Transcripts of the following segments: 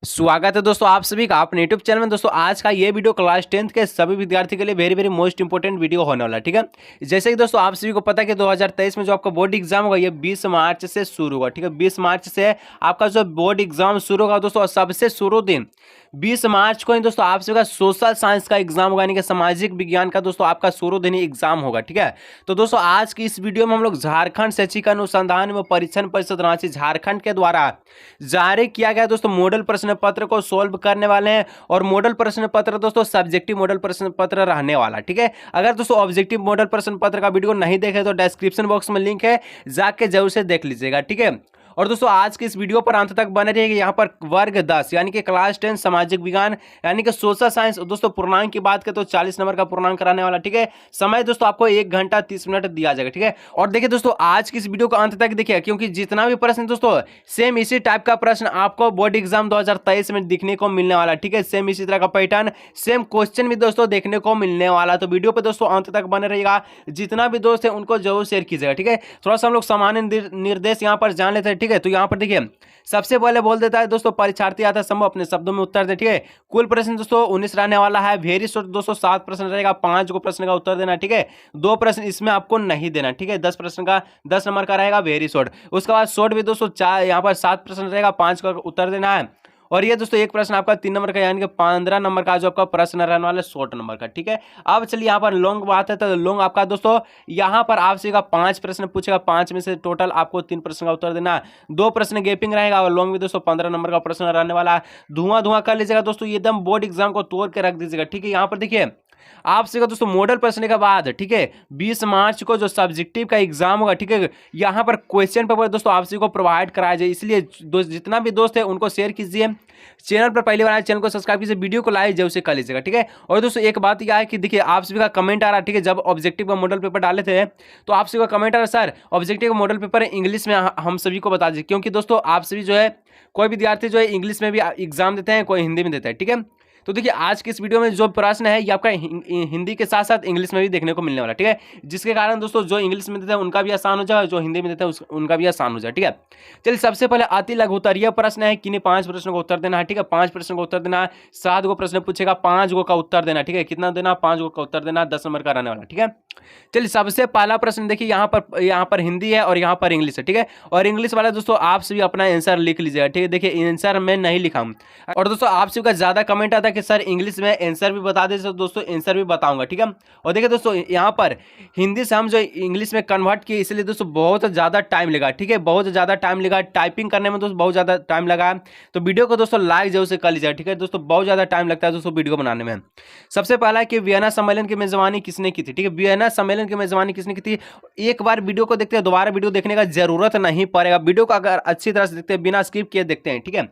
स्वागत है दोस्तों आप सभी का अपने यूट्यूब चैनल में। दोस्तों आज का ये वीडियो क्लास 10th के सभी विद्यार्थी के लिए very very most important video होने वाला है। ठीक है, जैसे कि दोस्तों आप सभी को पता है कि 2023 में जो आपका बोर्ड एग्जाम होगा ये 20 मार्च से शुरू होगा। ठीक है, 20 मार्च से आपका जो बोर्ड एग्जाम शुरू होगा दोस्तों, और सबसे शुरू दिन 20 मार्च को ही दोस्तों आप सभी का सोशल साइंस का एग्जाम होगा, यानी कि सामाजिक विज्ञान का दोस्तों आपका शुरू दिन ही एग्जाम होगा। ठीक है, तो दोस्तों आज की इस वीडियो में हम लोग झारखंड शैक्षिक अनुसंधान एवं परीक्षण परिषद रांची झारखंड के द्वारा जारी किया गया दोस्तों मॉडल प्रश्न पत्र को सोल्व करने वाले हैं। और मॉडल प्रश्न पत्र दोस्तों सब्जेक्टिव मॉडल प्रश्न पत्र रहने वाला। ठीक है, अगर दोस्तों ऑब्जेक्टिव मॉडल प्रश्न पत्र का वीडियो नहीं देखे तो डिस्क्रिप्शन बॉक्स में लिंक है, जाके जरूर से देख लीजिएगा। ठीक है, और दोस्तों आज के इस वीडियो पर अंत तक बने रहिएगा। यहाँ पर वर्ग 10 यानी कि क्लास 10 सामाजिक विज्ञान यानी कि सोशल साइंस दोस्तों पूर्णांक की बात करें तो 40 नंबर का पूर्णांक कराने वाला। ठीक है, समय दोस्तों आपको 1 घंटा 30 मिनट दिया जाएगा। ठीक है, और देखिए दोस्तों आज की इस वीडियो को अंत तक देखिए, क्योंकि जितना भी प्रश्न दोस्तों सेम इसी टाइप का प्रश्न आपको बोर्ड एग्जाम 2023 में दिखने को मिलने वाला। ठीक है, सेम इसी तरह का पैटर्न, सेम क्वेश्चन भी दोस्तों देखने को मिलने वाला। तो वीडियो पे दोस्तों अंत तक बने रहिएगा। जितना भी दोस्त है उनको जरूर शेयर कीजिएगा। ठीक है, थोड़ा सा हम लोग सामान्य निर्देश यहाँ पर जान लेते हैं। ठीक है, तो यहाँ पर देखिए सबसे पहले बोल देता है दोस्तों परीक्षार्थी आता संभव अपने शब्दों में उत्तर दे। ठीक है, कुल प्रश्न दोस्तों 19 रहने वाला है। वेरी शॉर्ट दोस्तों 7 प्रश्न रहेगा, 5 को प्रश्न का उत्तर देना। ठीक है, 2 प्रश्न इसमें आपको नहीं देना। ठीक है, 10 प्रश्न का 10 नंबर का रहेगा वेरी शॉर्ट। उसके बाद शॉर्ट भी दोस्तों 4 यहाँ पर 7 प्रश्न रहेगा, 5 का उत्तर देना है। और ये दोस्तों एक प्रश्न आपका 3 नंबर का यानी कि 15 नंबर का जो आपका प्रश्न रहने वाला है शॉर्ट नंबर का। ठीक है, अब चलिए यहाँ पर लॉन्ग बात है तो लॉन्ग आपका दोस्तों यहाँ पर आपसे का 5 प्रश्न पूछेगा, 5 में से टोटल आपको 3 प्रश्न का उत्तर देना है। 2 प्रश्न गैपिंग रहेगा और लॉन्ग भी दोस्तों 15 नंबर का प्रश्न रहने वाला है। धुआं धुआं कर लीजिएगा दोस्तों, ये एकदम बोर्ड एग्जाम को तोड़ के रख दीजिएगा। ठीक है, यहाँ पर देखिए आपसे का दोस्तों मॉडल प्रश्न के बाद ठीक है 20 मार्च को जो सब्जेक्टिव का एग्जाम होगा। ठीक है, यहाँ पर क्वेश्चन पेपर दोस्तों आपसे को प्रोवाइड कराया जाए, इसलिए जितना भी दोस्त है उनको शेयर कीजिए। चैनल पर पहली बार आए चैनल को सब्सक्राइब कीजिए, वीडियो को लाइक जरूर से कर लीजिएगा। ठीक है, और दोस्तों एक बात यह है कि देखिए आप सभी का कमेंट आ रहा है। ठीक है, जब ऑब्जेक्टिव का मॉडल पेपर डाले थे तो आप सभी का कमेंट आ रहा है सर ऑब्जेक्टिव का मॉडल पेपर इंग्लिश में हम सभी को बता दीजिए, क्योंकि दोस्तों आप सभी जो है कोई विद्यार्थी जो है इंग्लिश में भी एग्जाम देते हैं, कोई हिंदी में देता है। ठीक है, तो देखिए आज की इस वीडियो में जो प्रश्न है ये आपका हिंदी के साथ साथ इंग्लिश में भी देखने को मिलने वाला। ठीक है, जिसके कारण दोस्तों जो इंग्लिश में देते हैं उनका भी आसान हो जाए, जो हिंदी में देते हैं उनका भी आसान हो जाए। ठीक है, चलिए सबसे पहले अति लघुत्तरीय प्रश्न है, किन्हीं 5 प्रश्नों का उत्तर देना है। ठीक है, 5 प्रश्नों का उत्तर देना है, 7 गो प्रश्न पूछेगा, 5 गो का उत्तर देना। ठीक है, कितना देना, 5 गो का उत्तर देना, 10 नंबर का रहने वाला। ठीक है, चलिए सबसे पहला प्रश्न देखिए यहाँ पर हिंदी है और यहाँ पर इंग्लिश है। ठीक है, और इंग्लिश वाला दोस्तों आप सभी अपना आंसर लिख लीजिएगा। ठीक है, देखिए आंसर मैं नहीं लिखा हूँ, और दोस्तों आप सभी का ज्यादा कमेंट आता है कि सर इंग्लिश में आंसर भी बता दे, तो दोस्तों आंसर भी बताऊंगा। ठीक है, और देखिए दोस्तों यहाँ पर हिंदी से हम जो इंग्लिश में कन्वर्ट किए, इसलिए दोस्तों बहुत ज्यादा टाइम लगा। ठीक है, बहुत ज्यादा टाइम लगा टाइपिंग करने में दोस्तों, बहुत ज्यादा टाइम लगा। तो वीडियो को दोस्तों लाइक जरूर से कर लीजिएगा। ठीक है दोस्तों, बहुत ज्यादा टाइम लगता है दोस्तों वीडियो बनाने में। सबसे पहला है कि वियना सम्मेलन की मेजबानी किसने की थी। ठीक है, वियना सम्मेलन की मेजबानी किसने की थी। एक बार वीडियो को देखते हैं, दोबारा वीडियो देखने का जरूरत नहीं पड़ेगा। वीडियो को अगर अच्छी तरह से देखते हैं, बिना स्किप किए देखते हैं। ठीक है,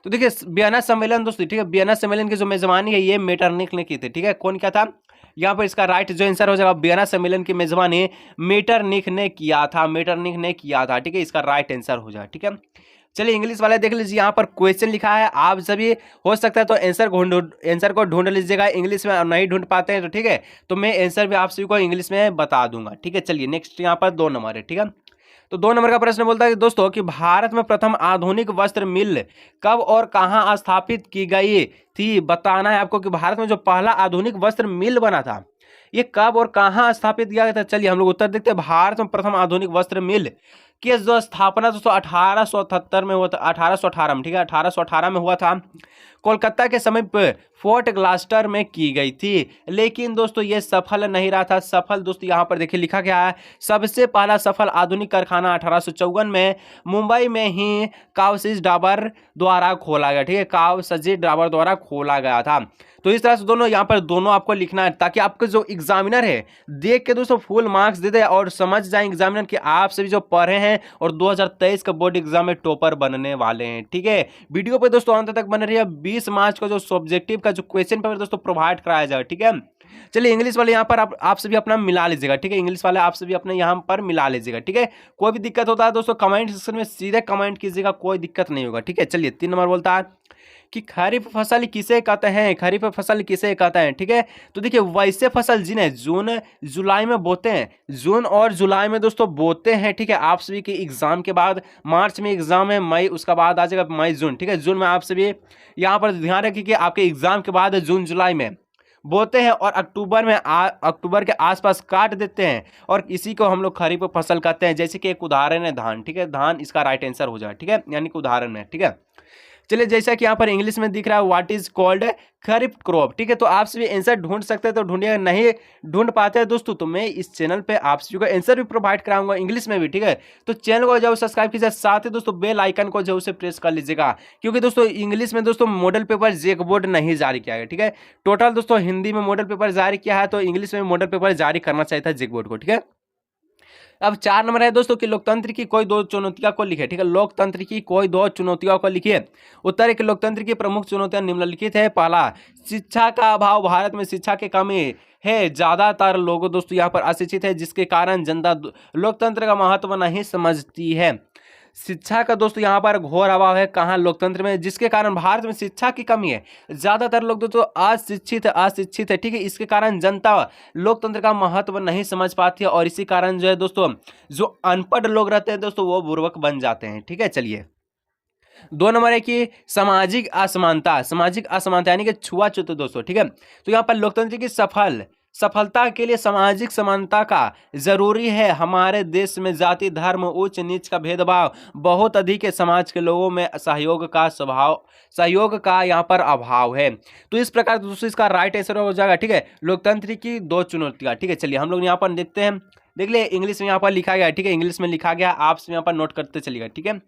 तो देखिए वियना सम्मेलन दोस्तों, ठीक है, वियना सम्मेलन की जो मेजबानी है ये मेटरनिक ने की थी। ठीक है, कौन क्या था यहाँ पर, इसका राइट जो आंसर हो जाएगा वियना सम्मेलन की मेजबानी मेटरनिक ने किया था, मेटरनिक ने किया था। ठीक है, इसका राइट आंसर हो जाए। ठीक है, चलिए इंग्लिश वाले देख लीजिए, यहाँ पर क्वेश्चन लिखा है, आप सभी हो सकता है तो आंसर को ढूंढ लीजिएगा। इंग्लिश में नहीं ढूंढ पाते हैं तो ठीक है, तो मैं आंसर भी आप सभी को इंग्लिश में बता दूंगा। ठीक है, चलिए नेक्स्ट यहाँ पर 2 नंबर है। ठीक है, तो 2 नंबर का प्रश्न बोलता है कि दोस्तों कि भारत में प्रथम आधुनिक वस्त्र मिल कब और कहां स्थापित की गई थी। बताना है आपको कि भारत में जो पहला आधुनिक वस्त्र मिल बना था ये कब और कहां स्थापित किया गया था। चलिए हम लोग उत्तर देखते हैं। भारत में प्रथम आधुनिक वस्त्र मिल की जो स्थापना दोस्तों 1878 में हुआ था, 1818 में। ठीक है, 1818 में हुआ था। कोलकाता के समीप फोर्ट ग्लास्टर में की गई थी, लेकिन दोस्तों ये सफल नहीं रहा था। सफल दोस्तों यहाँ पर देखिए लिखा गया है, सबसे पहला सफल आधुनिक कारखाना 1854 में मुंबई में ही कावसिस डाबर द्वारा खोला गया। ठीक है, कावसिस डाबर द्वारा खोला गया था। तो इस तरह से दोनों यहाँ पर दोनों आपको लिखना है, ताकि आपके जो एग्जामिनर है देख के दोस्तों फुल मार्क्स दे दे और समझ जाए एग्जामिनर कि आप सभी जो पढ़े हैं और 2023 का बोर्ड एग्जाम में टॉपर बनने वाले हैं। ठीक है, वीडियो पे दोस्तों अंत तक बने रहिए। 20 मार्च को जो सब्जेक्टिव का जो क्वेश्चन पेपर दोस्तों प्रोवाइड कराया जाए। ठीक है, चलिए इंग्लिश वाले यहाँ पर आप सभी अपना मिला लीजिएगा। ठीक है, इंग्लिश वाले आप सभी अपने यहाँ पर मिला लीजिएगा। ठीक है, कोई भी दिक्कत होता है दोस्तों कमेंट सेक्शन में सीधे कमेंट कीजिएगा, कोई दिक्कत नहीं होगा। ठीक है, चलिए 3 नंबर बोलता है कि खरीफ फसल किसे कहते हैं, खरीफ फसल किसे कहते हैं, ठीक है। तो देखिए वैसे फसल जिन्हें जून जुलाई में बोते हैं, जून और जुलाई में दोस्तों बोते हैं, ठीक है। आप सभी के एग्जाम के बाद मार्च में एग्जाम है, मई उसका बाद आ जाएगा मई जून, ठीक है। जून में आप सभी यहाँ पर ध्यान रखिए कि आपके एग्जाम के बाद जून जुलाई में बोते हैं और अक्टूबर में अक्टूबर के आसपास काट देते हैं, और इसी को हम लोग खरीफ फसल कहते हैं। जैसे कि एक उदाहरण है धान, ठीक है, धान इसका राइट आंसर हो जाए, ठीक है, यानी कि उदाहरण है, ठीक है। चलिए जैसा कि यहाँ पर इंग्लिश में दिख रहा है what is called kharif crop, ठीक है। तो आप सभी आंसर ढूंढ सकते हैं तो ढूंढिएगा, नहीं ढूंढ पाते हैं दोस्तों तो मैं इस चैनल पे आप सभी को आंसर भी प्रोवाइड कराऊंगा इंग्लिश में भी, ठीक है। तो चैनल को जरूर सब्सक्राइब कीजिए, साथ ही दोस्तों बेल आइकन को जरूर से प्रेस कर लीजिएगा, क्योंकि दोस्तों इंग्लिश में दोस्तों मॉडल पेपर जेक बोर्ड नहीं जारी किया गया, ठीक है। टोटल दोस्तों हिंदी में मॉडल पेपर जारी किया है, तो इंग्लिश में मॉडल पेपर जारी करना चाहिए था जेक बोर्ड को, ठीक है। अब 4 नंबर है दोस्तों कि लोकतंत्र की कोई 2 चुनौतियों को लिखे, ठीक है। लोकतंत्र की कोई 2 चुनौतियों को लिखिए। उत्तर है कि लोकतंत्र की प्रमुख चुनौतियां निम्नलिखित है। पहला, शिक्षा का अभाव, भारत में शिक्षा की कमी है, ज्यादातर लोग दोस्तों यहाँ पर अशिक्षित है, जिसके कारण जनता लोकतंत्र का महत्व नहीं समझती है। शिक्षा का दोस्तों यहाँ पर घोर अभाव है, कहाँ, लोकतंत्र में, जिसके कारण भारत में शिक्षा की कमी है, ज्यादातर लोग दोस्तों अशिक्षित है, ठीक है। इसके कारण जनता लोकतंत्र का महत्व नहीं समझ पाती है, और इसी कारण जो है दोस्तों जो अनपढ़ लोग रहते हैं दोस्तों वो बुर्बक बन जाते हैं, ठीक है। चलिए 2 नंबर है कि सामाजिक असमानता यानी कि छुआछूत दोस्तों, ठीक है। तो यहाँ पर लोकतंत्र की सफलता के लिए सामाजिक समानता का जरूरी है। हमारे देश में जाति, धर्म, उच्च नीच का भेदभाव बहुत अधिक है। समाज के लोगों में सहयोग का यहाँ पर अभाव है। तो इस प्रकार दोस्तों इसका राइट आंसर हो जाएगा, ठीक है, लोकतंत्र की 2 चुनौतियां, ठीक है। चलिए हम लोग यहाँ पर देखते हैं, देख लिए इंग्लिश में यहाँ पर लिखा गया है, ठीक है, इंग्लिश में लिखा गया, आप यहाँ पर नोट करते चलिएगा, ठीक है।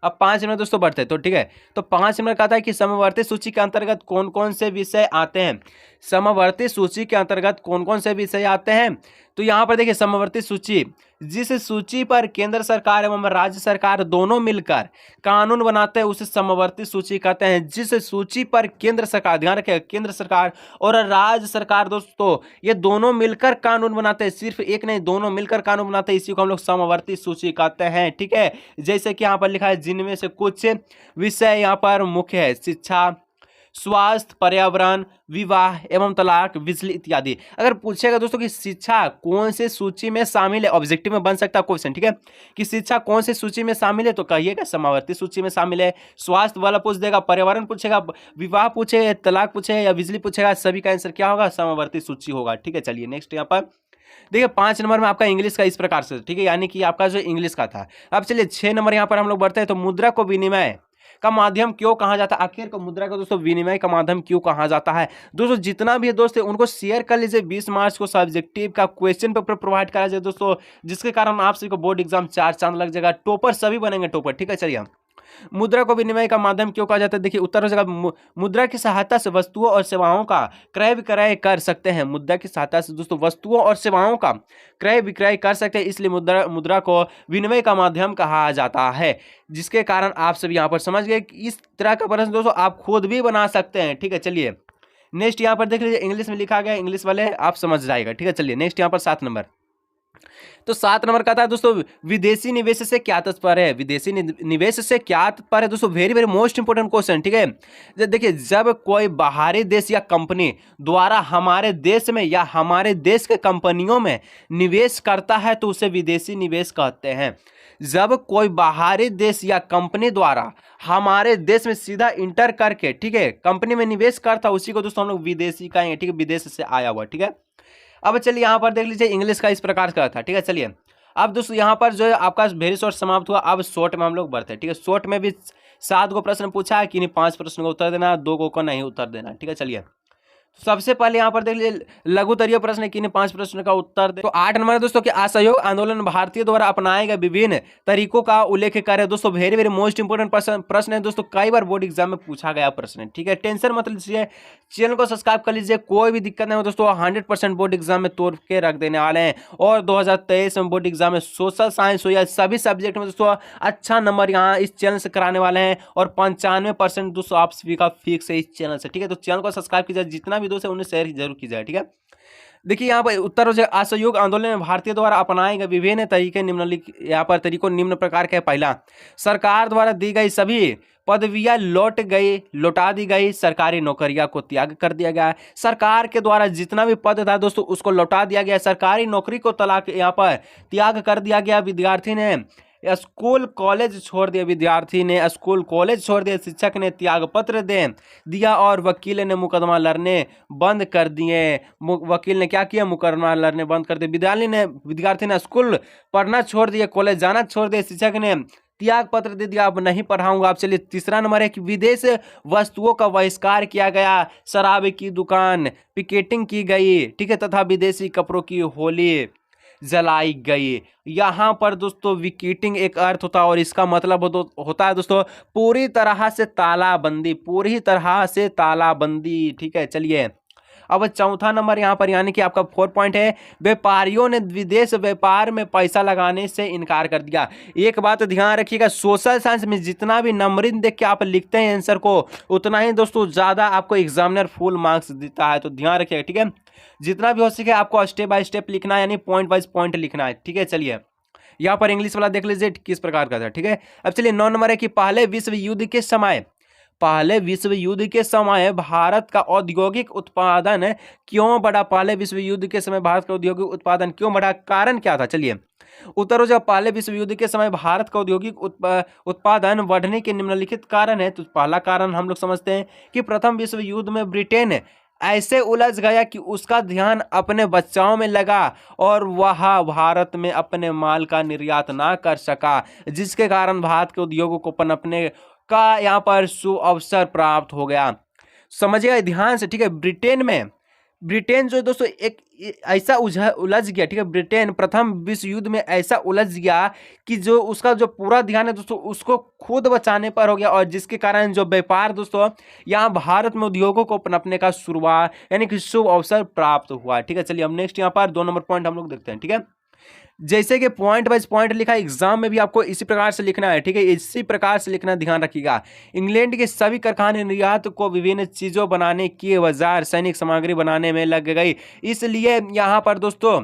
अब 5 नंबर दोस्तों बढ़ते हैं, तो ठीक है। तो 5 नंबर कहता है कि समवर्ती सूची के अंतर्गत कौन कौन से विषय आते हैं। समवर्ती सूची के अंतर्गत कौन कौन से विषय आते हैं, तो यहाँ पर देखिए समवर्ती सूची, जिस सूची पर केंद्र सरकार एवं राज्य सरकार दोनों मिलकर कानून बनाते हैं उसे समवर्ती सूची कहते हैं। जिस सूची पर केंद्र सरकार, ध्यान रखिए, केंद्र सरकार और राज्य सरकार दोस्तों ये दोनों मिलकर कानून बनाते हैं, सिर्फ एक नहीं दोनों मिलकर कानून बनाते हैं, इसी को हम लोग समवर्ती सूची कहते हैं, ठीक है। जैसे कि यहाँ पर लिखा है जिनमें से कुछ विषय यहाँ पर मुख्य है, शिक्षा, स्वास्थ्य, पर्यावरण, विवाह एवं तलाक, बिजली इत्यादि। अगर पूछेगा दोस्तों कि शिक्षा कौन से सूची में शामिल है, ऑब्जेक्टिव में बन सकता है क्वेश्चन, ठीक है, कि शिक्षा कौन से सूची में शामिल है, तो कहिएगा समवर्ती सूची में शामिल है। स्वास्थ्य वाला पूछ देगा, पर्यावरण पूछेगा, विवाह पूछेगा, तलाक पूछेगा या बिजली पूछेगा, सभी का आंसर क्या होगा, समवर्ती सूची होगा, ठीक है। चलिए नेक्स्ट यहाँ पर देखिए 5 नंबर में आपका इंग्लिश का इस प्रकार से, ठीक है, यानी कि आपका जो इंग्लिश का था। अब चलिए 6 नंबर यहाँ पर हम लोग बढ़ते हैं। तो मुद्रा को विनिमय का माध्यम क्यों कहा जाता है, आखिर को मुद्रा को दोस्तों विनिमय का माध्यम क्यों कहा जाता है। दोस्तों जितना भी है दोस्त उनको शेयर कर लीजिए, 20 मार्च को सब्जेक्टिव का क्वेश्चन पेपर प्रोवाइड करा जाए दोस्तों, जिसके कारण आप सभी को बोर्ड एग्जाम 4 चांद लग जाएगा, टॉपर सभी बनेंगे टॉपर, ठीक है। चलिए मुद्रा को विनिमय का माध्यम क्यों कहा जाता है, देखिए उत्तर हो जाएगा मुद्रा की सहायता से वस्तुओं और सेवाओं का क्रय विक्रय कर सकते हैं। मुद्रा की सहायता से दोस्तों वस्तुओं और सेवाओं का क्रय विक्रय कर सकते हैं, इसलिए मुद्रा को विनिमय का माध्यम कहा जाता है। जिसके कारण आप सब यहाँ पर समझ गए कि इस तरह का प्रश्न दोस्तों आप खुद भी बना सकते हैं, ठीक है। चलिए नेक्स्ट यहाँ पर देख लीजिए, इंग्लिश में लिखा गया, इंग्लिश वाले आप समझ जाएगा, ठीक है। चलिए नेक्स्ट यहाँ पर 7 नंबर, तो 7 नंबर का था दोस्तों विदेशी निवेश से क्या तात्पर्य है। विदेशी निवेश से क्या तात्पर्य है दोस्तों, very very most important question, ठीक है। देखिए जब कोई बाहरी देश या कंपनी द्वारा हमारे देश में या हमारे देश के कंपनियों में निवेश करता है तो उसे विदेशी निवेश कहते हैं। जब कोई बाहरी देश या कंपनी द्वारा हमारे देश में सीधा इंटर करके, ठीक है, कंपनी में निवेश करता, उसी को दोस्तों हम लोग विदेशी कहेंगे, ठीक है, विदेश से आया हुआ, ठीक है। अब चलिए यहाँ पर देख लीजिए इंग्लिश का इस प्रकार का था, ठीक है। चलिए अब दोस्तों यहाँ पर जो है आपका वेरी शॉर्ट समाप्त हुआ, अब शॉर्ट में हम लोग बढ़ते हैं, ठीक है। शॉर्ट में भी 7 को प्रश्न पूछा है, कि 5 प्रश्न का उत्तर देना, 2 को नहीं उत्तर देना, ठीक है। चलिए सबसे पहले यहाँ पर देख लीजिए लघुतरीय प्रश्न है, किन्हीं 5 प्रश्न का उत्तर दे। तो 8 नंबर दोस्तों कि असहयोग आंदोलन भारतीय द्वारा अपनाए गए विभिन्न तरीकों का उल्लेख करें। दोस्तों वेरी वेरी मोस्ट इंपोर्टेंट प्रश्न है दोस्तों, कई बार बोर्ड एग्जाम में पूछा गया प्रश्न है, ठीक है। टेंशन मत लीजिए, चैनल को सब्सक्राइब कर लीजिए, कोई भी दिक्कत नहीं हो दोस्तों, 100% बोर्ड एग्जाम में तोड़ के रख देने वाले हैं। और 2023 में बोर्ड एग्जाम में सोशल साइंस हो या सभी सब्जेक्ट में दोस्तों अच्छा नंबर यहाँ इस चैनल से कराने वाले हैं, और 95% दोस्तों आप सभी का फिक्स है इस चैनल से, ठीक है। तो चैनल को सब्सक्राइब कीजिए, जितना भी भी दोस्त है उन्हें शेयर जरूर कीजिएगा, ठीक है। देखिए यहाँ पर उत्तर असहयोग आंदोलन में भारतीय द्वारा अपनाए गए विभिन्न तरीके निम्नलिखित यहाँ पर तरीकों निम्न प्रकार के। पहला, सरकार द्वारा दी गई सभी पदवियां लौटा दी गई, सरकारी नौकरियां को त्याग कर दिया गया। सरकार के द्वारा जितना भी पद था दोस्तों उसको लौटा दिया गया, सरकारी नौकरी को तलाक यहाँ पर त्याग कर दिया गया। विद्यार्थी ने स्कूल कॉलेज छोड़ दिया, विद्यार्थी ने स्कूल कॉलेज छोड़ दिया, शिक्षक ने त्याग पत्र दे दिया और वकील ने मुकदमा लड़ने बंद कर दिए। वकील ने क्या किया, मुकदमा लड़ने बंद कर दिए। विद्यार्थी ने स्कूल पढ़ना छोड़ दिया, कॉलेज जाना छोड़ दिया, शिक्षक ने त्याग पत्र दे दिया, अब नहीं पढ़ाऊंगा। आप चलिए तीसरा नंबर है कि विदेश वस्तुओं का बहिष्कार किया गया, शराब की दुकान पिकेटिंग की गई, ठीक है, तथा विदेशी कपड़ों की होली जलाई गई। यहाँ पर दोस्तों विकेटिंग एक अर्थ होता है और इसका मतलब होता है दोस्तों पूरी तरह से तालाबंदी, पूरी तरह से तालाबंदी, ठीक है। चलिए अब चौथा नंबर यहाँ पर यानी कि आपका 4 पॉइंट है, व्यापारियों ने विदेश व्यापार में पैसा लगाने से इनकार कर दिया। एक बात ध्यान रखिएगा, सोशल साइंस में जितना भी नंबरिंग देख के आप लिखते हैं आंसर को उतना ही दोस्तों ज़्यादा आपको एग्जामिनर फुल मार्क्स देता है, तो ध्यान रखिएगा, ठीक है। जितना भी हो सके आपको स्टेप बाय स्टेप लिखना है, यानी पॉइंट वाइज पॉइंट लिखना है, ठीक है। चलिए यहाँ पर इंग्लिश वाला देख लीजिए किस प्रकार का था, ठीक है। अब चलिए 9 नंबर है कि पहले विश्व युद्ध के समय भारत का औद्योगिक उत्पादन क्यों बढ़ा? पहले विश्व युद्ध के समय भारत का औद्योगिक उत्पादन क्यों बढ़ा, कारण क्या था? चलिए उत्तर हो जाए, पहले विश्व युद्ध के समय भारत का औद्योगिक उत्पादन बढ़ने के निम्नलिखित कारण है। तो पहला कारण हम लोग समझते हैं कि प्रथम विश्व युद्ध में ब्रिटेन ऐसे उलझ गया कि उसका ध्यान अपने बचाव में लगा और वह भारत में अपने माल का निर्यात ना कर सका, जिसके कारण भारत के उद्योगों को पनपने का यहाँ पर सुअवसर प्राप्त हो गया। समझिएगा ध्यान से, ठीक है। ब्रिटेन जो दोस्तों एक ऐसा उलझ गया, ठीक है। ब्रिटेन प्रथम विश्व युद्ध में ऐसा उलझ गया कि जो उसका जो पूरा ध्यान है दोस्तों उसको खुद बचाने पर हो गया, और जिसके कारण जो व्यापार दोस्तों यहाँ भारत में उद्योगों को पनपने का शुरुआत यानी कि शुभ अवसर प्राप्त हुआ, ठीक है। चलिए अब नेक्स्ट यहाँ पर 2 नंबर पॉइंट हम लोग देखते हैं, ठीक है। जैसे कि पॉइंट वाइज पॉइंट लिखा है, एग्जाम में भी आपको इसी प्रकार से लिखना है, ठीक है। इसी प्रकार से लिखना, ध्यान रखिएगा। इंग्लैंड के सभी कारखाने निर्यात को विभिन्न चीजों बनाने की बाजार सैनिक सामग्री बनाने में लग गई, इसलिए यहाँ पर दोस्तों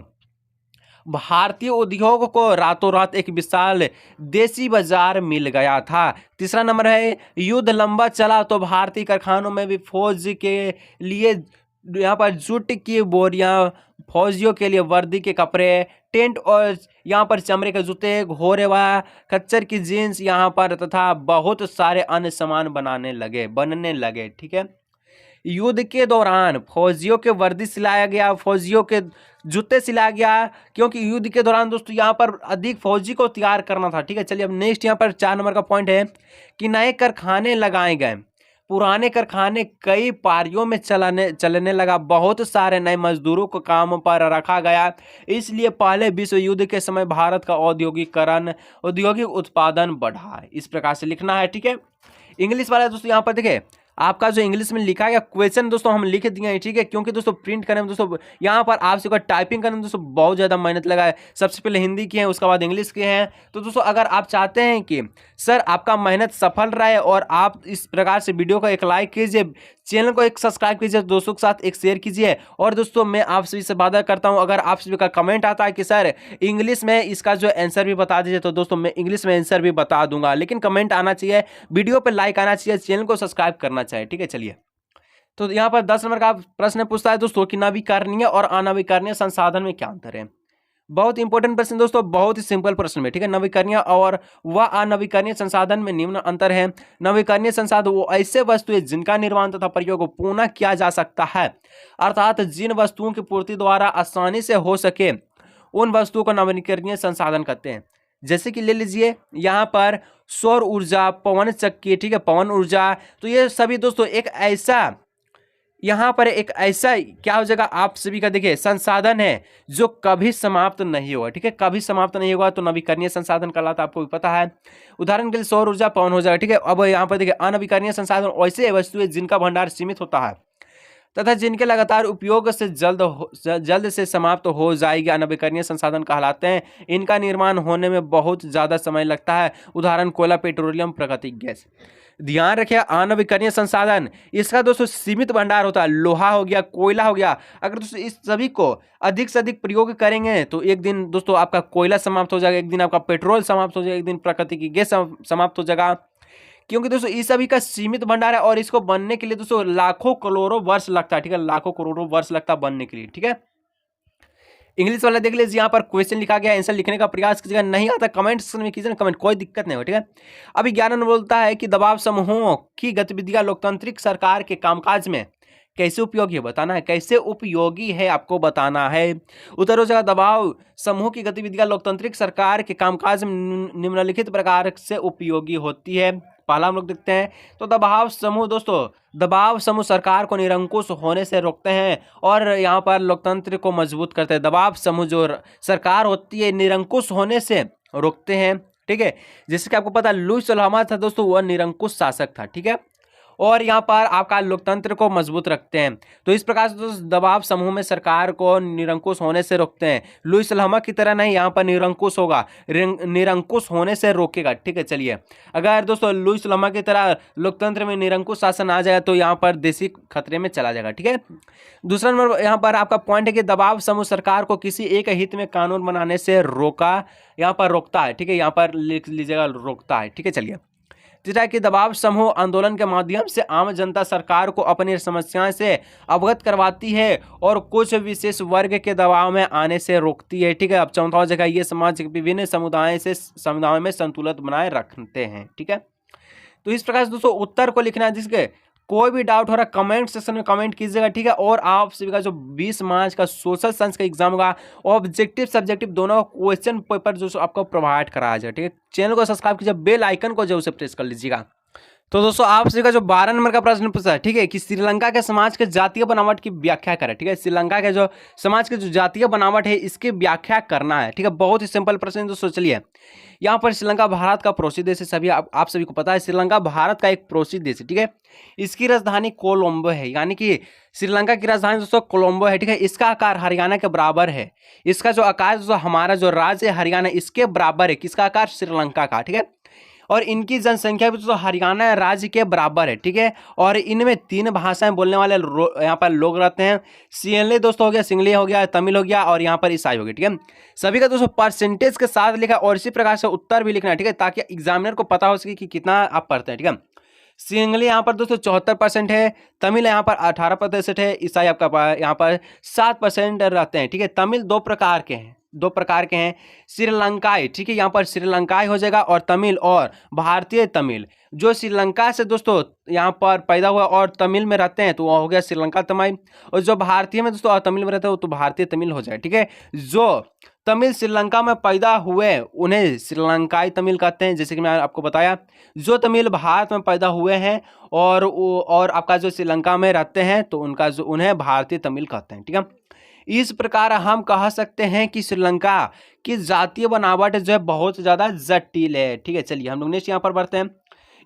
भारतीय उद्योग को रातों रात एक विशाल देसी बाजार मिल गया था। तीसरा नंबर है, युद्ध लंबा चला तो भारतीय कारखानों में भी फौज के लिए यहाँ पर जूट की बोरियां, फौजियों के लिए वर्दी के कपड़े, टेंट और यहाँ पर चमड़े के जूते, घोड़े व खच्चर की जीन्स यहाँ पर तथा बहुत सारे अन्य सामान बनने लगे, ठीक है। युद्ध के दौरान फौजियों के वर्दी सिलाया गया, फौजियों के जूते सिलाया गया, क्योंकि युद्ध के दौरान दोस्तों यहाँ पर अधिक फौजी को तैयार करना था, ठीक है। चलिए अब नेक्स्ट यहाँ पर 4 नंबर का पॉइंट है कि नए कारखाने लगाए गए, पुराने कारखाने कई पारियों में चलने लगा, बहुत सारे नए मजदूरों को काम पर रखा गया, इसलिए पहले विश्व युद्ध के समय भारत का औद्योगिक उत्पादन बढ़ा। इस प्रकार से लिखना है, ठीक है। इंग्लिश वाला दोस्तों यहाँ पर देखिए आपका जो इंग्लिश में लिखा गया क्वेश्चन दोस्तों हम लिख दिए हैं, ठीक है, क्योंकि दोस्तों प्रिंट करने में दोस्तों यहाँ पर आपसे टाइपिंग करने में दोस्तों बहुत ज़्यादा मेहनत लगा है। सबसे पहले हिंदी की है, उसके बाद इंग्लिश की है। तो दोस्तों अगर आप चाहते हैं कि सर आपका मेहनत सफल रहे और आप इस प्रकार से वीडियो को एक लाइक कीजिए, चैनल को एक सब्सक्राइब कीजिए, दोस्तों के साथ एक शेयर कीजिए, और दोस्तों मैं आप सभी से वादा करता हूं अगर आप सभी का कमेंट आता है कि सर इंग्लिश में इसका जो आंसर भी बता दीजिए, तो दोस्तों मैं इंग्लिश में आंसर भी बता दूंगा, लेकिन कमेंट आना चाहिए, वीडियो पर लाइक आना चाहिए, चैनल को सब्सक्राइब करना चाहिए, ठीक है। चलिए तो यहाँ पर 10 नंबर का प्रश्न पूछता है दोस्तों कि नवीकरणीय और अनवीकरणीय संसाधन में क्या अंतर है। बहुत इंपॉर्टेंट प्रश्न दोस्तों, बहुत ही सिंपल प्रश्न में, ठीक है। नवीकरणीय और व अनवीकरणीय संसाधन में निम्न अंतर है। नवीकरणीय संसाधन वो ऐसे वस्तुएं जिनका निर्माण तथा प्रयोग पुनः किया जा सकता है, अर्थात जिन वस्तुओं की पूर्ति द्वारा आसानी से हो सके उन वस्तुओं को नवीकरणीय संसाधन कहते हैं। जैसे कि ले लीजिए यहाँ पर सौर ऊर्जा, पवन चक्की, ठीक है, पवन ऊर्जा, तो ये सभी दोस्तों एक ऐसा यहाँ पर एक ऐसा क्या हो जाएगा आप सभी का देखिए संसाधन है जो कभी समाप्त नहीं होगा, ठीक है, कभी समाप्त नहीं होगा, तो नवीकरणीय संसाधन कहलाता है, आपको भी पता है। उदाहरण के लिए सौर ऊर्जा, पवन हो जाएगा, ठीक है। अब यहाँ पर देखिए अनवीकरणीय संसाधन ऐसे वस्तुएं जिनका भंडार सीमित होता है तथा जिनके लगातार उपयोग से जल्द से समाप्त हो जाएगी, अनवीकरणीय संसाधन कहलाते हैं। इनका निर्माण होने में बहुत ज़्यादा समय लगता है। उदाहरण कोयला, पेट्रोलियम, प्राकृतिक गैस। ध्यान रखिए अनवीकरणीय संसाधन, इसका दोस्तों सीमित भंडार होता है। लोहा हो गया, कोयला हो गया, अगर दोस्तों इस सभी को अधिक से अधिक प्रयोग करेंगे तो एक दिन दोस्तों आपका कोयला समाप्त हो जाएगा, एक दिन आपका पेट्रोल समाप्त हो जाएगा, एक दिन प्रकृति की गैस समाप्त हो जाएगा, क्योंकि दोस्तों इस सभी का सीमित भंडार है और इसको बनने के लिए दोस्तों लाखों करोड़ों वर्ष लगता है। ठीक है, लाखों करोड़ों वर्ष लगता है बनने के लिए। ठीक है, इंग्लिश वाला देख लीजिए, यहाँ पर क्वेश्चन लिखा गया, आंसर लिखने का प्रयास कीजिएगा, नहीं आता कमेंट सेक्शन में कीजिए कमेंट, कोई दिक्कत नहीं हो। ठीक है, अभी 11 नंबर बोलता है कि दबाव समूहों की गतिविधियां लोकतांत्रिक सरकार के कामकाज में कैसे उपयोगी है, बताना है। कैसे उपयोगी है आपको बताना है। उत्तर हो जाएगा दबाव समूह की गतिविधियां लोकतांत्रिक सरकार के कामकाज में निम्नलिखित प्रकार से उपयोगी होती है। पहला हम लोग देखते हैं तो दबाव समूह दोस्तों, दबाव समूह सरकार को निरंकुश होने से रोकते हैं और यहाँ पर लोकतंत्र को मजबूत करते हैं। दबाव समूह जो सरकार होती है निरंकुश होने से रोकते हैं। ठीक है, जैसे कि आपको पता है लुईस सल्हामा था दोस्तों, वह निरंकुश शासक था। ठीक है, और यहाँ पर आपका लोकतंत्र को मजबूत रखते हैं। तो इस प्रकार से दोस्तों दबाव समूह में सरकार को निरंकुश होने से रोकते हैं। लुईस सल्हामा की तरह नहीं, यहाँ पर निरंकुश होगा, निरंकुश होने से रोकेगा। ठीक है, चलिए, अगर दोस्तों लुईस सल्हामा की तरह लोकतंत्र में निरंकुश शासन आ जाएगा तो यहाँ पर देशी खतरे में चला जाएगा। ठीक है, दूसरा नंबर यहाँ पर आपका पॉइंट है कि दबाव समूह सरकार को किसी एक हित में कानून बनाने से यहाँ पर रोकता है। ठीक है, यहाँ पर लिख लीजिएगा रोकता है। ठीक है, चलिए, तीसरा कि दबाव समूह आंदोलन के माध्यम से आम जनता सरकार को अपनी समस्याएं से अवगत करवाती है और कुछ विशेष वर्ग के दबाव में आने से रोकती है। ठीक है, अब चौथा जगह ये समाज के विभिन्न समुदायों में संतुलन बनाए रखते हैं। ठीक है, तो इस प्रकार से दोस्तों उत्तर को लिखना है। जिसके कोई भी डाउट हो रहा है कमेंट सेक्शन में कमेंट कीजिएगा। ठीक है, और आप सभी का जो 20 मार्च का सोशल साइंस का एग्जाम होगा ऑब्जेक्टिव सब्जेक्टिव दोनों क्वेश्चन पेपर जो आपको प्रोवाइड कराया जाएगा। ठीक है, चैनल को सब्सक्राइब कीजिए, बेल आइकन को जरूर से प्रेस कर लीजिएगा। तो दोस्तों आप सभी का जो 12 नंबर का प्रश्न पूछा है, ठीक है, कि श्रीलंका के समाज के जातीय बनावट की व्याख्या करें। ठीक है, श्रीलंका के जो समाज के जो जातीय बनावट है इसकी व्याख्या करना है। ठीक है, बहुत ही सिंपल प्रश्न है दोस्तों। चलिए, यहाँ पर श्रीलंका भारत का पड़ोसी देश है, सभी आप सभी को पता है श्रीलंका भारत का एक पड़ोसी देश है। ठीक है, इसकी राजधानी कोलंबो है, यानी कि श्रीलंका की राजधानी दोस्तों कोलंबो है। ठीक है, इसका आकार हरियाणा के बराबर है। इसका जो आकार दोस्तों हमारा जो राज्य है हरियाणा इसके बराबर है। किसका आकार? श्रीलंका का। ठीक है, और इनकी जनसंख्या भी दोस्तों हरियाणा राज्य के बराबर है। ठीक है, और इनमें 3 भाषाएं बोलने वाले यहाँ पर लोग रहते हैं। सिंहली दोस्तों हो गया, सिंगली हो गया, तमिल हो गया और यहाँ पर ईसाई हो गया। ठीक है, सभी का दोस्तों परसेंटेज के साथ लिखा और इसी प्रकार से उत्तर भी लिखना है। ठीक है, ताकि एग्जामिनर को पता हो सके कि कितना आप पढ़ते हैं। ठीक है, सिंगली यहाँ पर दोस्तों 74% है, तमिल यहाँ पर 18% है, ईसाई आपका यहाँ पर 7% रहते हैं। ठीक है, तमिल दो प्रकार के हैं, श्रीलंकाई। ठीक है, यहाँ पर श्रीलंकाई हो जाएगा और तमिल और भारतीय तमिल। जो श्रीलंका से दोस्तों यहाँ पर पैदा हुआ और तमिल में रहते हैं तो वो हो गया श्रीलंका तमिल, और जो भारतीय में दोस्तों और तमिल में रहते हैं तो भारतीय तमिल हो जाएगा। ठीक है, जो तमिल श्रीलंका में पैदा हुए उन्हें श्रीलंकाई तमिल कहते हैं, जैसे कि मैं आपको बताया। जो तमिल भारत में पैदा हुए हैं और आपका जो श्रीलंका में रहते हैं तो उन्हें भारतीय तमिल कहते हैं। ठीक है, इस प्रकार हम कह सकते हैं कि श्रीलंका की जातीय बनावट जो है बहुत ज़्यादा जटिल है। ठीक है, चलिए हम लोग नेक्स्ट यहाँ पर बढ़ते हैं।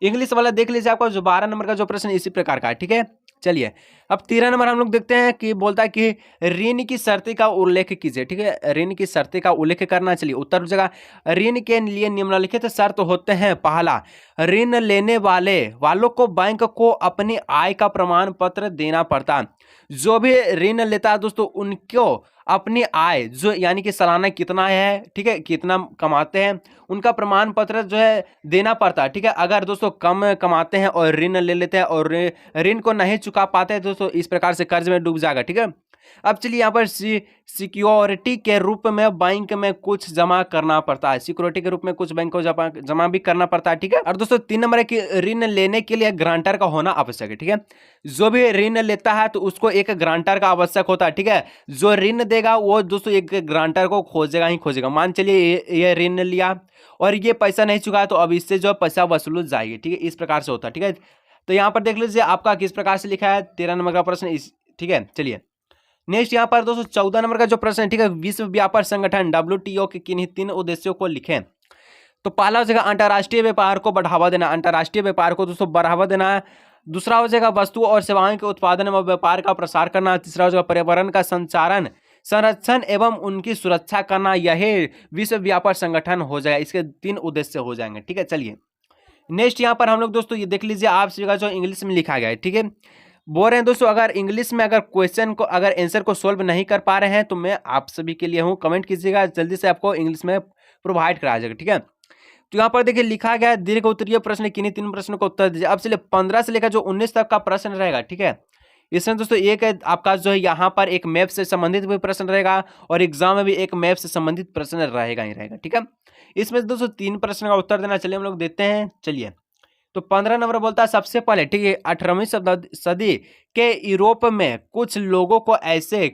इंग्लिश वाला देख लीजिए, आपका जो 12 नंबर का जो प्रश्न इसी प्रकार का है। ठीक है, चलिए अब 13 नंबर हम लोग देखते हैं कि बोलता है कि ऋण की शर्तें का उल्लेख कीजिए। ठीक है, ऋण की शर्तें का उल्लेख करना। चलिए उत्तर हो जाएगा ऋण के लिए निम्नलिखित शर्त होते हैं। पहला, ऋण लेने वालों को बैंक को अपनी आय का प्रमाण पत्र देना पड़ता। जो भी ऋण लेता है दोस्तों उनको अपनी आय जो यानी कि सालाना कितना है, ठीक है, कितना कमाते हैं उनका प्रमाण पत्र जो है देना पड़ता है। ठीक है, अगर दोस्तों कम कमाते हैं और ऋण ले लेते हैं और ऋण को नहीं चुका पाते हैं दोस्तों इस प्रकार से कर्ज में डूब जाएगा। ठीक है, अब चलिए यहाँ पर सिक्योरिटी के रूप में बैंक में कुछ जमा करना पड़ता है। सिक्योरिटी के रूप में कुछ बैंक को जमा भी करना पड़ता है। ठीक है, और दोस्तों 3 नंबर है कि ऋण लेने के लिए ग्रांटर का होना आवश्यक है। ठीक है, जो भी ऋण लेता है तो उसको एक ग्रांटर का आवश्यक होता है। ठीक है, जो ऋण देगा वो दोस्तों एक ग्रांटर को खोजेगा। मान चलिए ये ऋण लिया और ये पैसा नहीं चुका तो अब इससे जो पैसा वसूल जाएगी। ठीक है, इस प्रकार से होता है। ठीक है, तो यहाँ पर देख लीजिए आपका किस प्रकार से लिखा है 13 नंबर का प्रश्न। ठीक है, चलिए नेक्स्ट यहाँ पर दोस्तों 14 नंबर का जो प्रश्न है। ठीक है, विश्व व्यापार संगठन WTO के किन्हीं 3 उद्देश्यों को लिखें। तो पहला हो जाएगा अंतर्राष्ट्रीय व्यापार को बढ़ावा देना, अंतर्राष्ट्रीय व्यापार को दोस्तों बढ़ावा देना है। दूसरा हो जाएगा वस्तु और सेवाओं के उत्पादन व व्यापार का प्रसार करना। तीसरा हो जाएगा पर्यावरण का संरक्षण एवं उनकी सुरक्षा करना। यही विश्व व्यापार संगठन हो जाएगा। इसके 3 उद्देश्य हो जाएंगे। ठीक है, चलिए नेक्स्ट यहाँ पर हम लोग दोस्तों ये देख लीजिए आप सभी का जो इंग्लिश में लिखा गया है, ठीक है। बोल रहे हैं दोस्तों अगर इंग्लिश में अगर क्वेश्चन को अगर आंसर को सोल्व नहीं कर पा रहे हैं तो मैं आप सभी के लिए हूँ, कमेंट कीजिएगा, जल्दी से आपको इंग्लिश में प्रोवाइड कराया जाएगा, ठीक है। तो यहाँ पर देखिए लिखा गया है दीर्घ उत्तरीय प्रश्न किन्हीं 3 प्रश्नों का उत्तर दीजिए। अब चलिए 15 से लेकर जो 19 तक का प्रश्न रहेगा, ठीक है। इसमें दोस्तों एक है आपका जो है यहाँ पर एक मैप से संबंधित भी प्रश्न रहेगा और एग्जाम में भी एक मैप से संबंधित प्रश्न रहेगा ही रहेगा, ठीक है। इसमें दोस्तों 3 प्रश्न का उत्तर देना, चलिए हम लोग देते हैं। चलिए तो 15 नंबर बोलता है सबसे पहले, ठीक है, 18वीं सदी के यूरोप में कुछ लोगों को ऐसे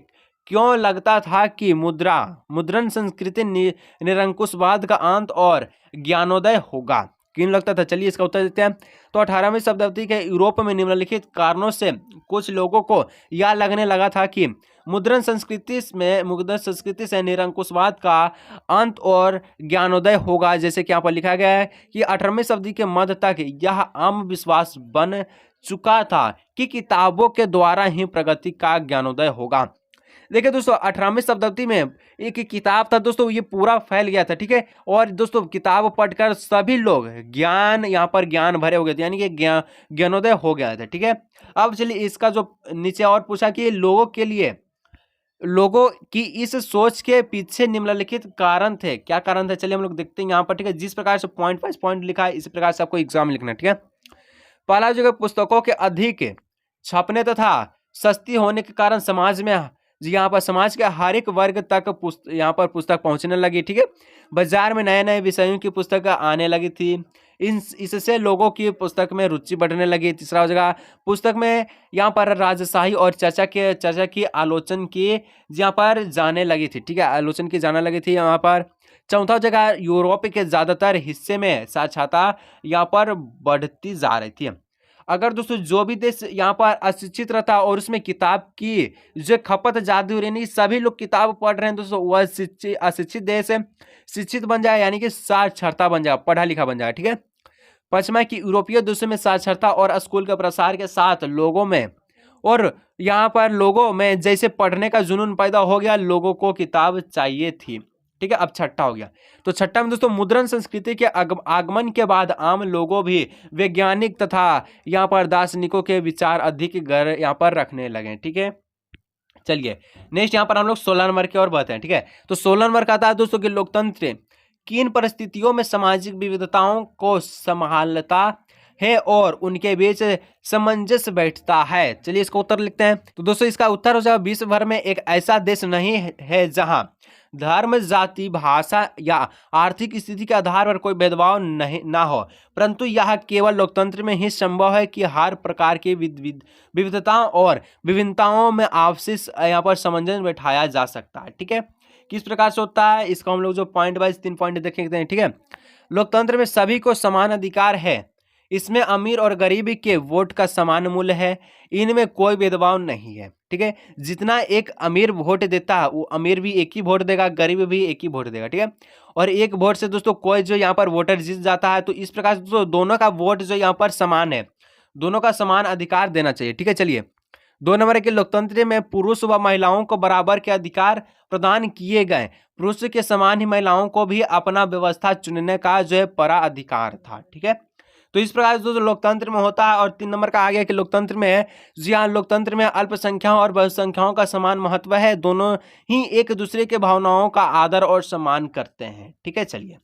क्यों लगता था कि मुद्रण संस्कृति निरंकुशवाद का अंत और ज्ञानोदय होगा, क्यों लगता था, चलिए इसका उत्तर देते हैं। तो 18वीं शताब्दी के यूरोप में निम्नलिखित कारणों से कुछ लोगों को यह लगने लगा था कि मुद्रण संस्कृति से निरंकुशवाद का अंत और ज्ञानोदय होगा। जैसे कि यहाँ पर लिखा गया है कि 18वीं शताब्दी के मध्य तक यह आम विश्वास बन चुका था कि किताबों के द्वारा ही प्रगति का ज्ञानोदय होगा। देखिए दोस्तों 18वीं शताब्दी में एक किताब था दोस्तों, ये पूरा फैल गया था, ठीक है। और दोस्तों किताब पढ़कर सभी लोग ज्ञान यहाँ पर ज्ञान भरे हो गए थे, यानी कि ज्ञानोदय हो गया था, ठीक है। अब चलिए इसका जो नीचे और पूछा कि लोगों की इस सोच के पीछे निम्नलिखित कारण थे, क्या कारण थे, चलिए हम लोग देखते हैं यहाँ पर, ठीक है। जिस प्रकार से पॉइंट वाइज पॉइंट लिखा है इसी प्रकार से आपको एग्जाम में लिखना, ठीक है। पहला जो है पुस्तकों के अधिक छपने तथा सस्ती होने के कारण समाज में यहाँ पर समाज के हर एक वर्ग तक यहाँ पर पुस्तक पहुंचने लगी, ठीक है। बाजार में नए नए विषयों की पुस्तक आने लगी थी, इससे लोगों की पुस्तक में रुचि बढ़ने लगी। तीसरा जगह पुस्तक में यहाँ पर राजशाही और चर्चा की आलोचना की यहाँ पर जाने लगी थी, ठीक है, आलोचना की जाने लगी थी यहाँ पर। चौथा जगह यूरोप के ज्यादातर हिस्से में साक्षरता यहाँ पर बढ़ती जा रही थी। अगर दोस्तों जो भी देश यहाँ पर अशिक्षित रहता और उसमें किताब की जो खपत ज्यादा हो रही, नहीं सभी लोग किताब पढ़ रहे हैं दोस्तों, वह अशिक्षित देश है शिक्षित बन जाए, यानी कि साक्षरता बन जाए, पढ़ा लिखा बन जाए, ठीक है। पांचवा की यूरोपीय देशों में साक्षरता और स्कूल के प्रसार के साथ लोगों में जैसे पढ़ने का जुनून पैदा हो गया, लोगों को किताब चाहिए थी, ठीक है। अब छठा हो गया, तो छठा में दोस्तों मुद्रण संस्कृति के आगमन के बाद आम लोगों भी वैज्ञानिक तथा यहाँ पर दार्शनिकों के विचार अधिक घर यहाँ पर रखने लगे, ठीक है। चलिए नेक्स्ट यहाँ पर हम लोग 16 नंबर की ओर बढ़ते हैं, ठीक है। तो 16 नंबर का आता है दोस्तों कि लोकतंत्र किन परिस्थितियों में सामाजिक विविधताओं को संभालता है और उनके बीच सामंजस्य बैठता है, चलिए इसका उत्तर लिखते हैं। तो दोस्तों इसका उत्तर हो जाएगा विश्व भर में एक ऐसा देश नहीं है जहां धर्म जाति भाषा या आर्थिक स्थिति के आधार पर कोई भेदभाव नहीं ना हो, परंतु यह केवल लोकतंत्र में ही संभव है कि हर प्रकार की विविधताओं और विभिन्नताओं में आपसी यहाँ पर सामंजस्य बैठाया जा सकता है, ठीक है। किस प्रकार से होता है इसको हम लोग जो पॉइंट वाइज 3 पॉइंट देखेंगे, ठीक है। लोकतंत्र में सभी को समान अधिकार है, इसमें अमीर और गरीबी के वोट का समान मूल्य है, इनमें कोई भेदभाव नहीं है, ठीक है। जितना एक अमीर वोट देता है वो अमीर भी एक ही वोट देगा, गरीब भी एक ही वोट देगा, ठीक है। और एक वोट से दोस्तों कोई जो यहाँ पर वोटर जीत जाता है, तो इस प्रकार से दोस्तों दोनों का वोट जो यहाँ पर समान है, दोनों का समान अधिकार देना चाहिए, ठीक है। चलिए 2 नंबर के लोकतंत्र में पुरुष व महिलाओं को बराबर के अधिकार प्रदान किए गए, पुरुष के समान ही महिलाओं को भी अपना व्यवस्था चुनने का जो है परा अधिकार था, ठीक है। तो इस प्रकार से दोस्तों लोकतंत्र में होता है। और 3 नंबर का आ गया कि लोकतंत्र में जी हाँ, लोकतंत्र में अल्पसंख्याओं और बहुसंख्याओं का समान महत्व है, दोनों ही एक दूसरे के भावनाओं का आदर और सम्मान करते हैं, ठीक है। चलिए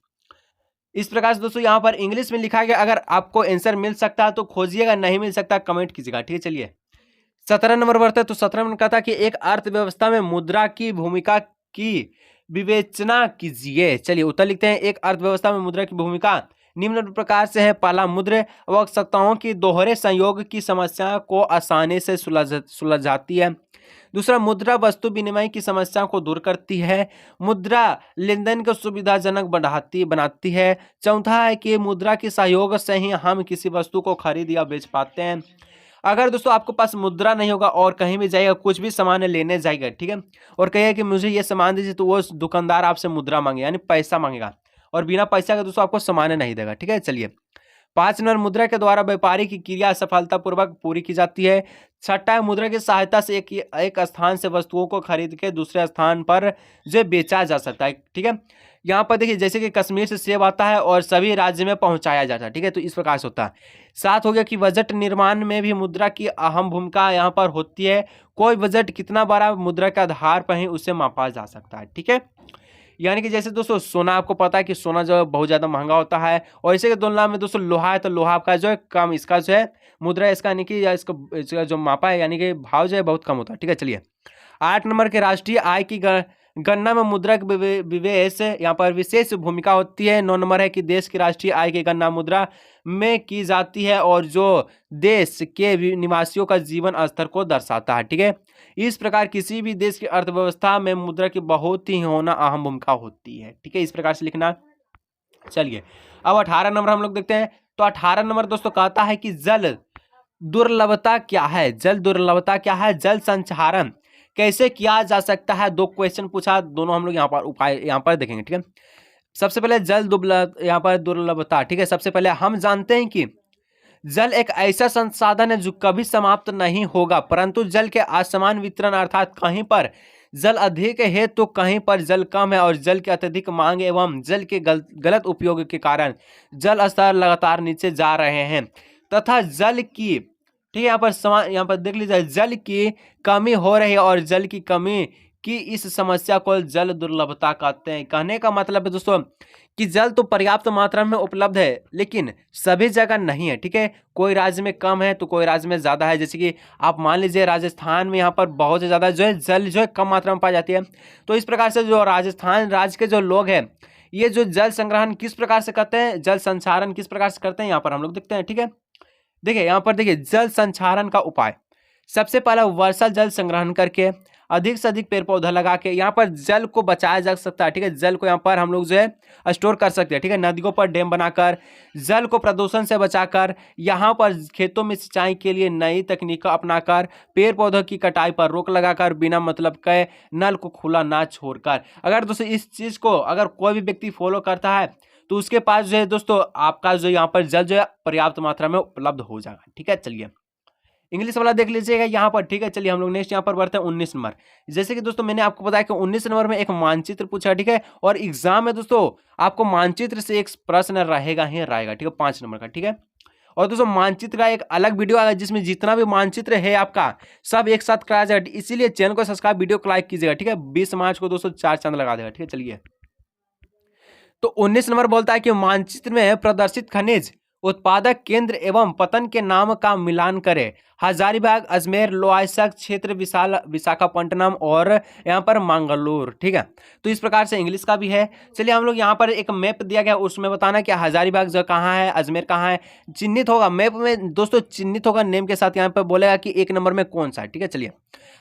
इस प्रकार से दोस्तों यहाँ पर इंग्लिश में लिखा गया, अगर आपको आंसर मिल सकता है तो खोजिएगा, नहीं मिल सकता कमेंट कीजिएगा, ठीक है। चलिए 17 नंबर बढ़ता है, तो 17 नंबर कहता है कि एक अर्थव्यवस्था में मुद्रा की भूमिका की विवेचना कीजिए। चलिए उत्तर लिखते हैं, एक अर्थव्यवस्था में मुद्रा की भूमिका निम्न प्रकार से है। पहला, मुद्रा आवश्यकताओं की दोहरे संयोग की समस्या को आसानी से सुलझाती है। दूसरा, मुद्रा वस्तु विनिमय की समस्या को दूर करती है। मुद्रा लेनदेन को सुविधाजनक बनाती है। चौथा है कि मुद्रा के सहयोग से ही हम किसी वस्तु को खरीद या बेच पाते हैं। अगर दोस्तों आपके पास मुद्रा नहीं होगा और कहीं भी जाएगा, कुछ भी सामान लेने जाएगा, ठीक है, और कहेगा कि मुझे ये सामान दीजिए, तो वो दुकानदार आपसे मुद्रा मांगे यानी पैसा मांगेगा, और बिना पैसा के दोस्तों आपको सामान नहीं देगा, ठीक है। चलिए 5 नंबर मुद्रा के द्वारा व्यापारिक क्रिया सफलतापूर्वक पूरी की जाती है। छठा है मुद्रा की सहायता से एक स्थान से वस्तुओं को खरीद के दूसरे स्थान पर जो बेचा जा सकता है। ठीक है, यहाँ पर देखिए जैसे कि कश्मीर से सेब आता है और सभी राज्य में पहुंचाया जाता है। ठीक है, तो इस प्रकार से होता है। 7 हो गया कि बजट निर्माण में भी मुद्रा की अहम भूमिका यहाँ पर होती है। कोई बजट कितना बड़ा मुद्रा के आधार पर ही उसे मापा जा सकता है। ठीक है, यानी कि जैसे दोस्तों सोना, आपको पता है कि सोना जो है बहुत ज़्यादा महंगा होता है, और इसी के तुलना में दोस्तों लोहा है, तो लोहा आपका जो है कम, इसका जो है मुद्रा इसका यानी कि या इसका जो मापा है यानी कि भाव जो है बहुत कम होता है। ठीक है, चलिए 8 नंबर के राष्ट्रीय आय की गणना में मुद्रा विवेश यहाँ पर विशेष भूमिका होती है। 9 नंबर है कि देश की राष्ट्रीय आय की गणना मुद्रा में की जाती है और जो देश के निवासियों का जीवन स्तर को दर्शाता है। ठीक है, इस प्रकार किसी भी देश की अर्थव्यवस्था में मुद्रा की बहुत ही होना अहम भूमिका होती है। ठीक है, इस प्रकार से लिखना। चलिए अब 18 नंबर हम लोग देखते हैं। तो 18 नंबर दोस्तों कहता है कि जल दुर्लभता क्या है। जल दुर्लभता क्या है, जल संचारण कैसे किया जा सकता है। 2 क्वेश्चन पूछा, दोनों हम लोग यहाँ पर उपाय यहाँ पर देखेंगे। ठीक है, सबसे पहले जल दुर्लभ यहाँ पर दुर्लभता। ठीक है, सबसे पहले हम जानते हैं कि जल एक ऐसा संसाधन है जो कभी समाप्त नहीं होगा, परंतु जल के असमान वितरण अर्थात कहीं पर जल अधिक है तो कहीं पर जल कम है, और जल की अत्यधिक मांग एवं जल के गलत उपयोग के कारण जल स्तर लगातार नीचे जा रहे हैं तथा जल की, ठीक है, यहाँ पर देख लीजिए, जल की कमी हो रही है और जल की कमी की इस समस्या को जल दुर्लभता कहते हैं। कहने का मतलब है दोस्तों कि जल तो पर्याप्त मात्रा में उपलब्ध है लेकिन सभी जगह नहीं है। ठीक है, कोई राज्य में कम है तो कोई राज्य में ज़्यादा है। जैसे कि आप मान लीजिए राजस्थान में यहाँ पर बहुत ज़्यादा जो है जल जो है कम मात्रा में पाई जाती है। तो इस प्रकार से जो राजस्थान राज्य के जो लोग हैं ये जो जल संग्रहण किस प्रकार से करते हैं, जल संचारण किस प्रकार से करते हैं, यहाँ पर हम लोग देखते हैं। ठीक है, देखिए यहाँ पर देखिए जल संचारण का उपाय, सबसे पहला वर्षा जल संग्रहण करके अधिक से अधिक पेड़ पौधा लगा के यहाँ पर जल को बचाया जा सकता है। ठीक है, जल को यहाँ पर हम लोग जो है स्टोर कर सकते हैं। ठीक है, नदियों पर डैम बनाकर जल को प्रदूषण से बचाकर, यहाँ पर खेतों में सिंचाई के लिए नई तकनीक अपनाकर, पेड़ पौधों की कटाई पर रोक लगाकर, बिना मतलब के नल को खुला ना छोड़कर। अगर दोस्तों इस चीज़ को अगर कोई भी व्यक्ति फॉलो करता है तो उसके पास जो है दोस्तों आपका जो यहाँ पर जल जो है पर्याप्त मात्रा में उपलब्ध हो जाएगा। ठीक है, चलिए इंग्लिश वाला देख लीजिएगा यहाँ पर। ठीक है, चलिए हम लोग नेक्स्ट यहाँ पर बढ़ते हैं 19 नंबर। जैसे कि दोस्तों मैंने आपको बताया कि 19 नंबर में एक मानचित्र पूछा। ठीक है, और एग्जाम में दोस्तों आपको मानचित्र से एक प्रश्न रहेगा ही रहेगा। ठीक है, 5 नंबर का। ठीक है, और दोस्तों मानचित्र का एक अलग वीडियो आएगा जिसमें जितना भी मानचित्र है आपका सब एक साथ कराया जाएगा, इसीलिए चैनल को सब्सक्राइब, वीडियो को लाइक कीजिएगा। ठीक है, 20 मार्च को दोस्तों 4 चांद लगा देगा। ठीक है, चलिए तो 19 नंबर बोलता है कि मानचित्र में प्रदर्शित खनिज उत्पादक केंद्र एवं पतन के नाम का मिलान करें। हजारीबाग, अजमेर, लोहायसक क्षेत्र, विशाखापट्टनम और यहाँ पर मंगलूर। ठीक है, तो इस प्रकार से इंग्लिश का भी है। चलिए हम लोग यहाँ पर एक मैप दिया गया, उसमें बताना कि हजारीबाग जो कहाँ है, अजमेर कहाँ है, चिन्हित होगा मैप में दोस्तों, चिन्हित होगा नेम के साथ। यहाँ पर बोलेगा कि 1 नंबर में कौन सा है। ठीक है, चलिए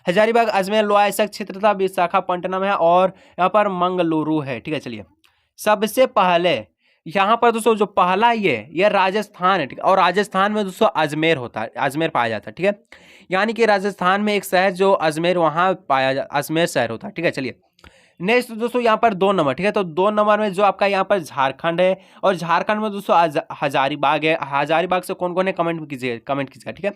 हजारीबाग, अजमेर, लोहायसक क्षेत्र था, विशाखापट्टनम है और यहाँ पर मंगलुरु है। ठीक है, चलिए सबसे पहले यहाँ पर दोस्तों जो पहला ये राजस्थान है। ठीक है, और राजस्थान में दोस्तों अजमेर होता है, अजमेर पाया जाता है। ठीक है, यानी कि राजस्थान में एक शहर जो अजमेर वहाँ पाया जाता, अजमेर शहर होता है। ठीक है, चलिए नेक्स्ट दोस्तों यहाँ पर 2 नंबर। ठीक है, तो 2 नंबर में जो आपका यहाँ पर झारखंड है, और झारखंड में दोस्तों हजारीबाग है। हजारीबाग से कौन कौन है कमेंट कीजिएगा। ठीक है,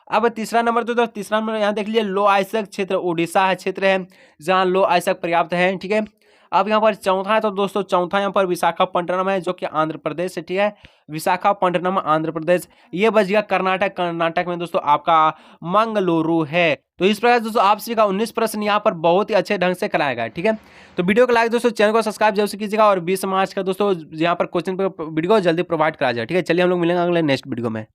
अब तीसरा नंबर तो तीसरा नंबर यहाँ देख लीजिए लोहायसक क्षेत्र, उड़ीसा है क्षेत्र है जहाँ लोहायसक पर्याप्त है। ठीक है, अब यहाँ पर चौथा है तो दोस्तों चौथा यहाँ पर विशाखापट्टनम है जो कि आंध्र प्रदेश है। ठीक है, विशाखापट्टनम आंध्र प्रदेश। ये बच गया कर्नाटक। कर्नाटक में दोस्तों आपका मंगलुरु है। तो इस प्रकार दोस्तों आपसे का 19 प्रश्न यहाँ पर बहुत ही अच्छे ढंग से कराया गया। ठीक है, तो वीडियो को लाइक दोस्तों, चैनल को सब्सक्राइब जरूर से कीजिएगा, और 20 मार्च का दोस्तों यहाँ पर क्वेश्चन वीडियो जल्दी प्रोवाइड कराया जाए। ठीक है, चलिए हम लोग मिलेंगे अगले नेक्स्ट वीडियो में।